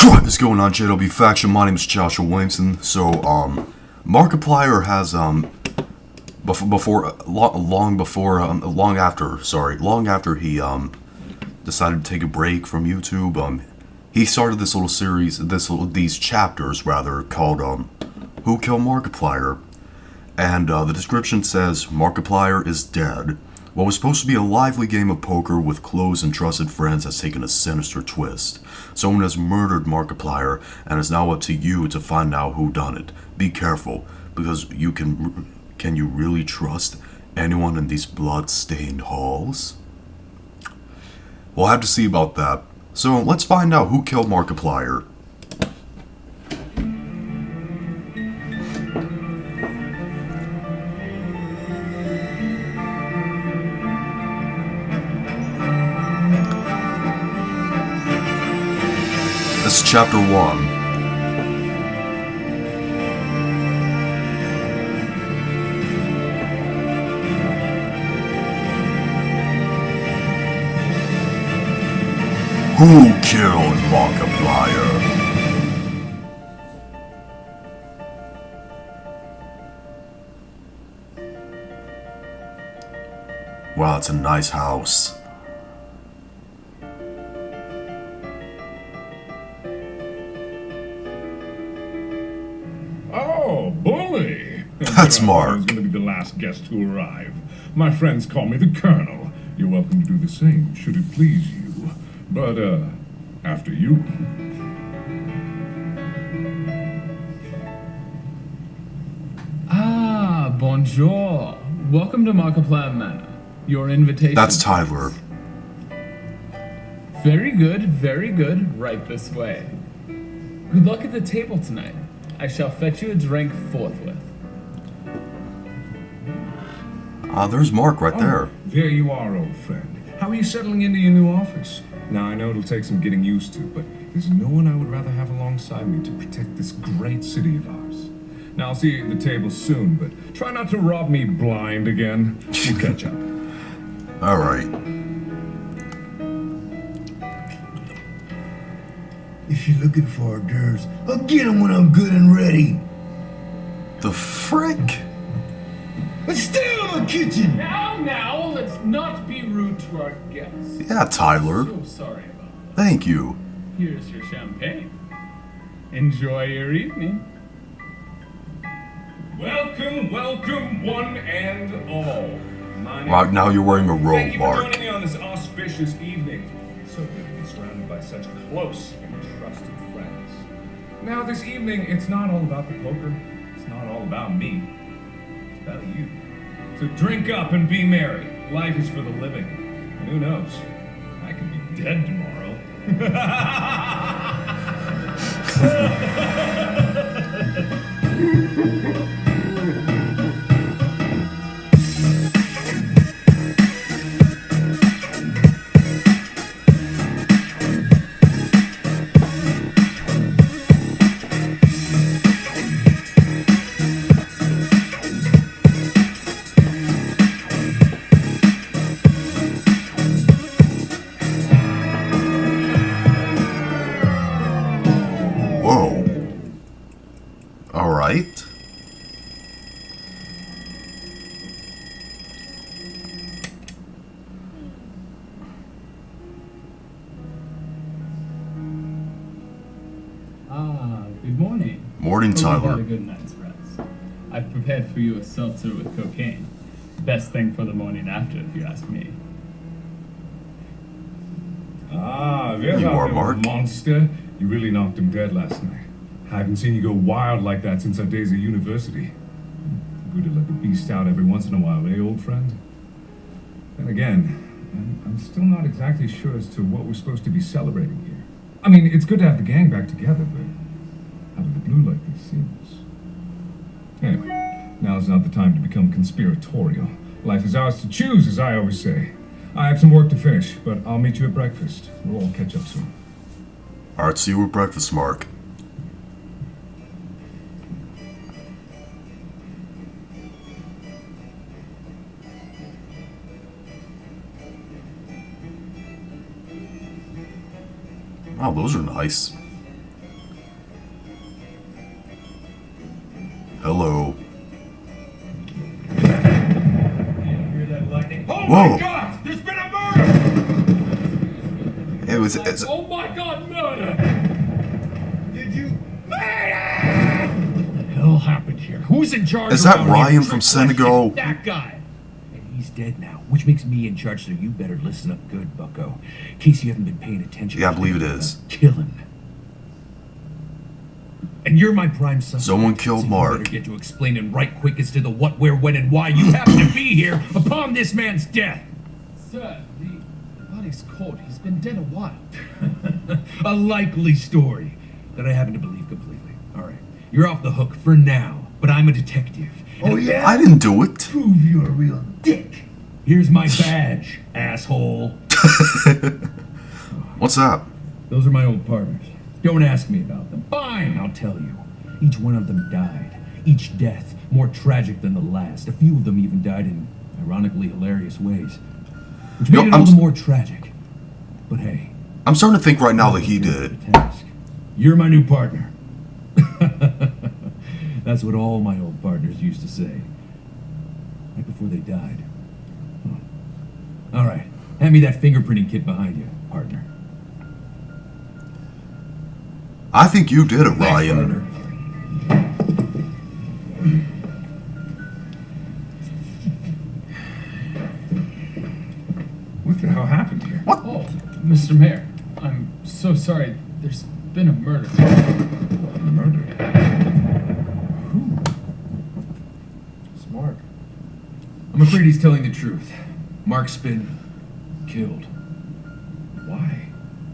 What's going on, JW Faction? My name is Joshua Williamson. So, Markiplier has, long after he, decided to take a break from YouTube, he started this little series, these chapters, rather, called, Who Killed Markiplier? And, the description says, Markiplier is dead. What was supposed to be a lively game of poker with close and trusted friends has taken a sinister twist. Someone has murdered Markiplier, and it's now up to you to find out who done it. Be careful, because can you really trust anyone in these blood-stained halls? We'll have to see about that. So let's find out who killed Markiplier. This is Chapter 1. Who killed Markiplier? Wow, it's a nice house. Oh, bully! That's Mark. I was going to be the last guest to arrive. My friends call me the Colonel. You're welcome to do the same, should it please you. But, after you. Ah, bonjour. Welcome to Markiplier Manor. Your invitation. That's Tyler. Very good, very good. Right this way. Good luck at the table tonight. I shall fetch you a drink forthwith. There's Mark right there. There you are, old friend. How are you settling into your new office? Now, I know it'll take some getting used to, but there's no one I would rather have alongside me to protect this great city of ours. Now, I'll see you at the table soon, but try not to rob me blind again. We'll catch up. Alright. If you're looking for hors d'oeuvres, I'll get them when I'm good and ready. The frick? But stay out of the kitchen! Now, let's not be rude to our guests. Yeah, Tyler. So sorry about that. Thank you. Here's your champagne. Enjoy your evening. Welcome, one and all. Wow, now you're wearing a robe, Thank you for Mark. joining me on this auspicious evening. It's so good to be surrounded by such close and trusted friends. Now, this evening, it's not all about the poker. It's not all about me. It's about you. So drink up and be merry. Life is for the living. And who knows? I could be dead tomorrow. Whoa. Alright. Good morning. Morning, Hope you had Tyler. a good night's rest. I've prepared for you a seltzer with cocaine. Best thing for the morning after, if you ask me. Ah, there's You our are, little Mark. monster. You really knocked him dead last night. I haven't seen you go wild like that since our days at university. Good to let the beast out every once in a while, eh, old friend? Then again, I'm still not exactly sure as to what we're supposed to be celebrating here. I mean, it's good to have the gang back together, but out of the blue like this seems. Anyway, now's not the time to become conspiratorial. Life is ours to choose, as I always say. I have some work to finish, but I'll meet you at breakfast. We'll all catch up soon. Alright, see you at breakfast, Mark. Wow, those are nice. Hello. Hear that lightning? Oh Whoa. my God! There's been a murder! It's Oh my God, murder! Did you? What the hell happened here? Who's in charge? Is that around here? Ryan Trick from question. Senegal? That guy. And he's dead now, which makes me in charge, so you better listen up good, bucko. In case you haven't been paying attention. Yeah, I believe it is. Kill him. And you're my prime suspect. Someone killed so you Mark. better get to explaining right quick as to the what, where, when, and why you happen to be here upon this man's death. Sir, the body's cold. He's been dead a while. A likely story that I happen to believe completely. All right, you're off the hook for now, but I'm a detective. Oh, yeah? I didn't do it. Prove you're a real dick. Here's my badge, asshole. What's that? Those are my old partners. Don't ask me about them. Fine, I'll tell you. Each one of them died. Each death more tragic than the last. A few of them even died in ironically hilarious ways. Which made it all the more tragic. But hey. I'm starting to think right now that he did it. Task. You're my new partner. That's what all my old partners used to say. Right before they died. Huh. All right. Hand me that fingerprinting kit behind you, partner. I think you did it, Thanks, Ryan. partner. What the hell happened here? Oh, Mr. Mayor, I'm so sorry. There's been a murder. Murder? Who? It's Mark. I'm afraid he's telling the truth. Mark's been killed. Why?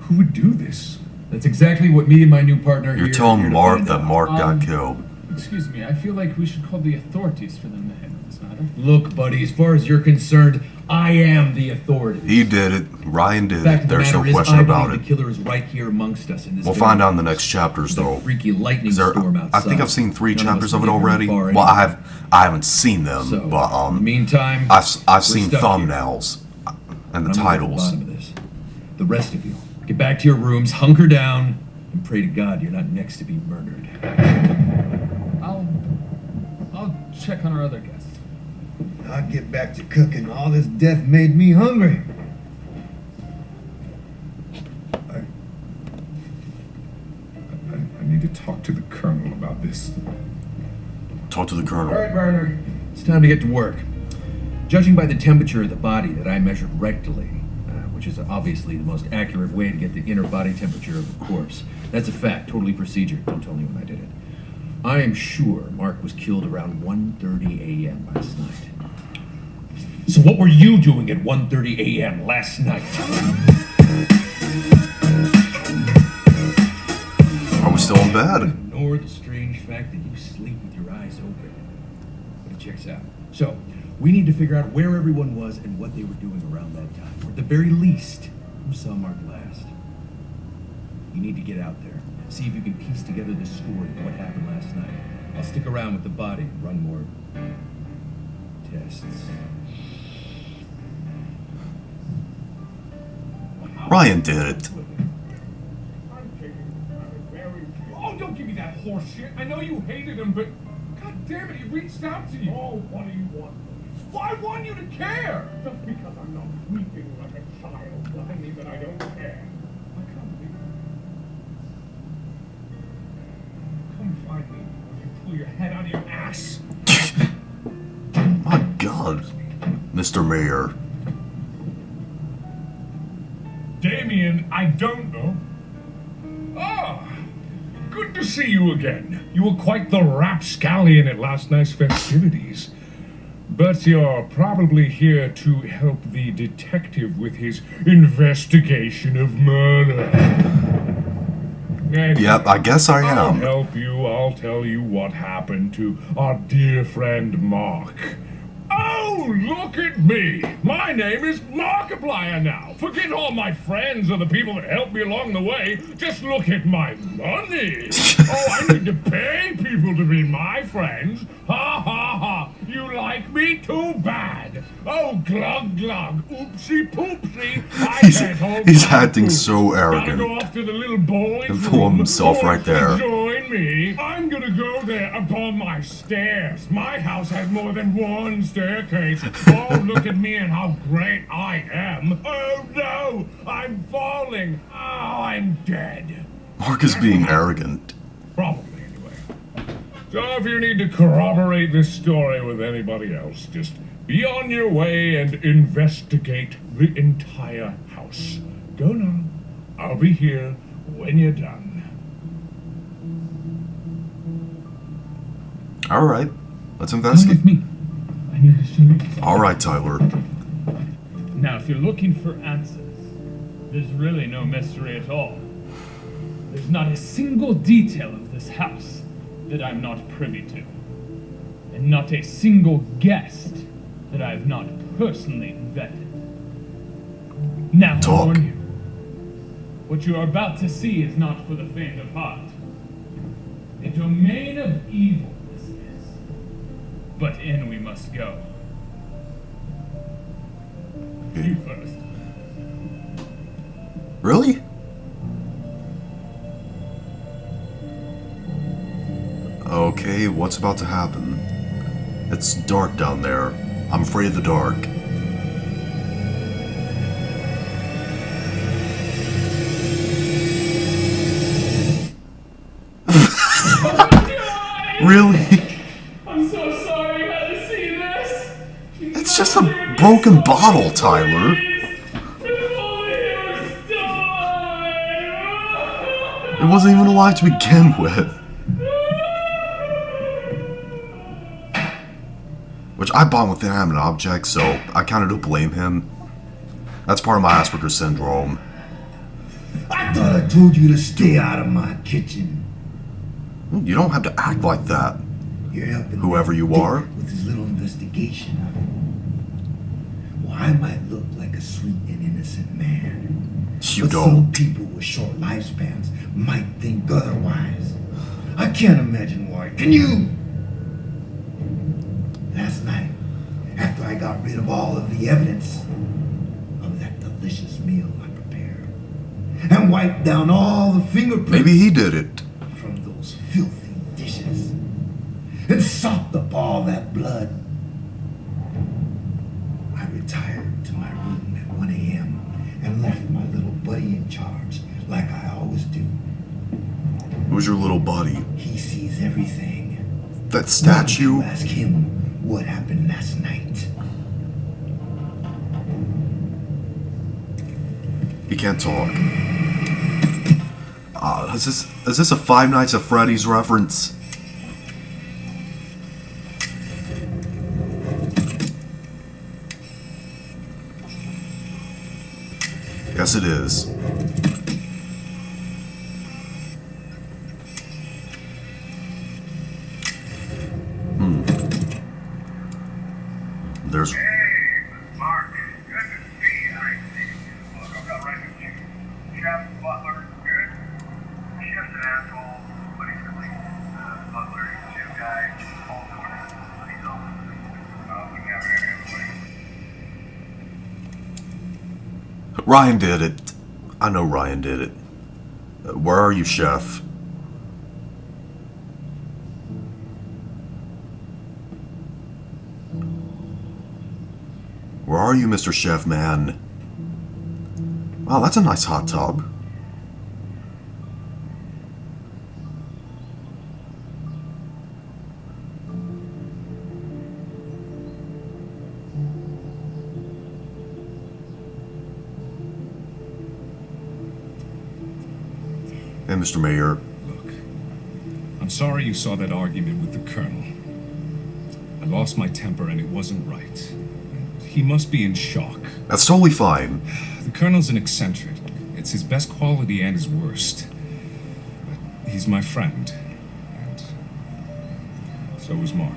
Who would do this? That's exactly what me and my new partner You're here are telling here to Mark find that out. Mark got killed. Excuse me, I feel like we should call the authorities for them to handle this matter. Look, buddy, as far as you're concerned, I am the authority. He did it. Ryan did Fact it. of the There's no matter is, question I about believe it. the killer is right here amongst us in this. We'll very find out in the moment. next chapters, There's a though. freaky lightning Is there- storm outside. I think I've seen 3 None chapters us of it can get very already. far Well, anyway. I haven't seen them, So, but in the meantime, I've we're seen stuck here. thumbnails and the I'm gonna get to titles. the bottom of this. The rest of you, get back to your rooms, hunker down, and pray to God you're not next to be murdered. I'll check on our other guests. I'll get back to cooking. All this death made me hungry. I need to talk to the Colonel about this. Talk to the All Colonel. right, Barner. It's time to get to work. Judging by the temperature of the body that I measured rectally, which is obviously the most accurate way to get the inner body temperature of a corpse, that's a fact, totally procedure. Don't tell anyone I did it. I am sure Mark was killed around 1:30 a.m. last night. So what were you doing at 1:30 a.m. last night? Are we still in bed? Ignore the strange fact that you sleep with your eyes open. But it checks out. So, we need to figure out where everyone was and what they were doing around that time. Or at the very least, who saw Mark last. You need to get out there. See if you can piece together the story of what happened last night. I'll stick around with the body and run more tests. Ryan did it. Oh, don't give me that horse shit. I know you hated him, but God damn it, he reached out to you. Oh, what do you want? Well, I want you to care. Just because I'm not weeping like a child doesn't mean that I don't care. I can't believe it. Come find me when you pull your head out of your ass. My God. Mr. Mayor. Damien, I don't know. Ah, good to see you again. You were quite the rapscallion at last night's festivities. But you're probably here to help the detective with his investigation of murder. And Yep, I guess I I'll am. help you. I'll tell you what happened to our dear friend Mark. Oh, look at me! My name is Markiplier now. Forget all my friends or the people that helped me along the way. Just look at my money. Oh, I need to pay people to be my friends. Ha ha ha! You like me? Too bad. Oh, glug glug. Oopsie poopsie. I can't hold He's my acting food. so Gotta arrogant. go off to the little boys' And fool room. himself Who right wants to there. Join me. I'm gonna go there upon my stairs. My house has more than one staircase. Oh, look at me and how great I am. Oh no, I'm falling. Oh, I'm dead. Mark is being arrogant. Probably, anyway. So if you need to corroborate this story with anybody else, just be on your way and investigate the entire house. Go now. I'll be here when you're done. Alright, let's Come investigate. with me. I need to show you something. Alright, Tyler. Now, if you're looking for answers, there's really no mystery at all. There's not a single detail of this house that I'm not privy to. And not a single guest that I have not personally vetted. Now, I Talk. warn you, what you are about to see is not for the faint of heart. A domain of evil this is. But in we must go. You first. Really? Okay, what's about to happen? It's dark down there. I'm afraid of the dark. Really? I'm so sorry you had to see this. It's just a broken bottle, Tyler. It wasn't even alive to begin with. Which I bond with inanimate objects, so I kinda don't blame him. That's part of my Asperger's syndrome. I thought I told you to stay out of my kitchen. You don't have to act like that. You're helping Whoever that you dick are. with his little investigation. Well, I might look like a sweet and innocent man. You but don't. some people with short lifespans might think otherwise. I can't imagine why. Can you? Last night, after I got rid of all of the evidence of that delicious meal I prepared, and wiped down all the fingerprints Maybe he did it. from those filthy dishes, and sopped up all that blood, I retired to my room at 1 a.m. and left my little buddy in charge, like I always do. Who's your little buddy? He sees everything. That Why statue? don't you ask him what happened last night? He can't talk. Is this a Five Nights at Freddy's reference? Yes, it is. There's... Hey, Mark. Good to see you. Look, I've got right with you. Chef, butler, good? Chef's an asshole, but he's clean. Butler, he's a chill guy. All doing it, but he's awesome. We never had him. Ryan did it. I know Ryan did it. Where are you, Chef? Where are you, Mr. Chef Man? Wow, that's a nice hot tub. Hey, Mr. Mayor. Look, I'm sorry you saw that argument with the Colonel. I lost my temper and it wasn't right. He must be in shock. That's totally fine. The Colonel's an eccentric. It's his best quality and his worst. But he's my friend. And so is Mark.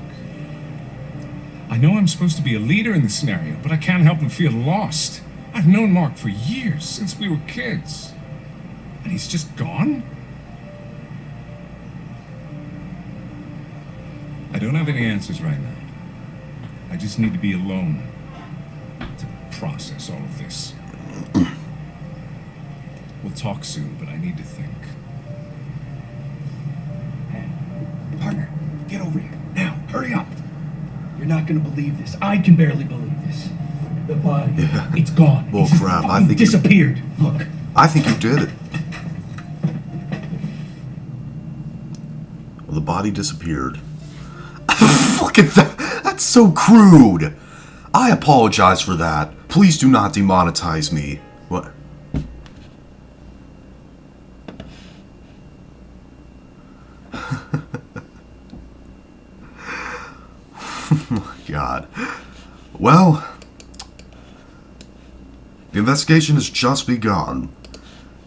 I know I'm supposed to be a leader in this scenario, but I can't help but feel lost. I've known Mark for years, since we were kids. And he's just gone? I don't have any answers right now. I just need to be alone to process all of this. We'll talk soon, but I need to think. You're not gonna believe this. I can barely believe this. The body, Yeah. it's gone. Well, It's just crap, I fucking think you- disappeared. Look. I think you did it. Well, the body disappeared. Fucking that's so crude. I apologize for that. Please do not demonetize me. What? Oh my God. Well, the investigation has just begun.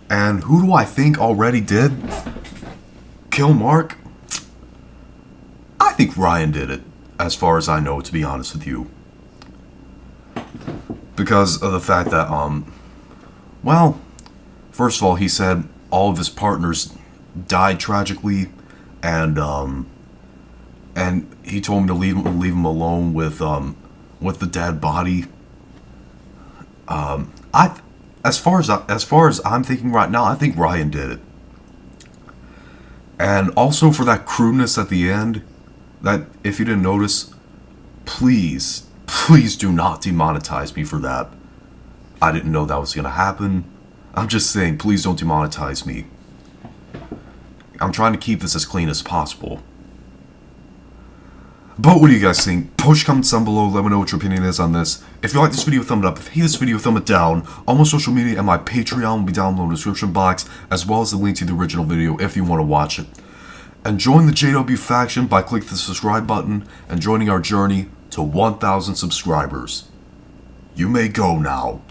And who do I think already did kill Mark? I think Ryan did it, as far as I know, to be honest with you. Because of the fact that, well, first of all, he said all of his partners died tragically, and he told me to leave him alone with the dead body. As far as I'm thinking right now, I think Ryan did it. And also for that crudeness at the end, that if you didn't notice, please do not demonetize me for that. I didn't know that was gonna happen. I'm just saying, please don't demonetize me. I'm trying to keep this as clean as possible. But what do you guys think? Post comments down below, let me know what your opinion is on this. If you like this video, thumb it up. If you hate this video, thumb it down. All my social media and my Patreon will be down below in the description box, as well as the link to the original video if you want to watch it. And join the JW faction by clicking the subscribe button and joining our journey to 1,000 subscribers. You may go now.